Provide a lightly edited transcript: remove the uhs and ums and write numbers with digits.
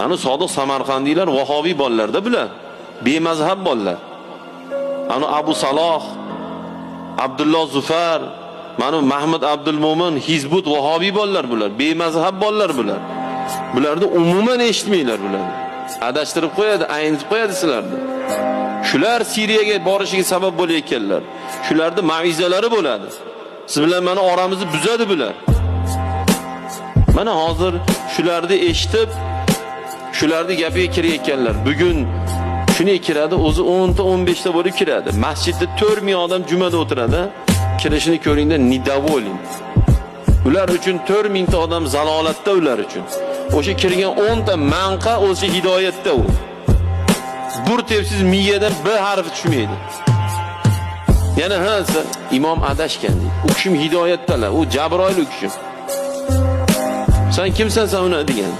Ana Sodiq Samarqandiylar vahobiy bolalarda bular. Bemazhab bolalar. Ana Abu Saloh, Abdulloh Zufar, mana Mahmud Abdul Mo'min, Hizbut vahobiy bolalar bular. Bemazhab bolalar bular. Bularni umuman eshitmaylar bular. Adashtirib qo'yadi, ayinib qo'yadi sizlarni. Shular Siriyaga borishiga sabab bo'layotganlar. Shularning mav'izalari bo'ladi. Siz bilan meni oramizni buzadi bular. Mana hozir shularni eshitib, shularni gapiga kirayotganlar. Bugun shuni kiradi, o'zi 10 ta 15 ta bo'lib kiradi. Masjidda 4000 odam jumada o'tiradi. Kirishini ko'ringda nidavolin. Ular uchun 4000 ta odam zalolatda ular uchun. O'sha kirgan 10 ta manqa o'sha hidoyatda u. Bir tepsiz miyadan bir harf tushmaydi. Yana hasa imom adashgan deydi. U kishim hidoyatdalar, u Jabroil u kishim. Sen kimsan sen uni degan?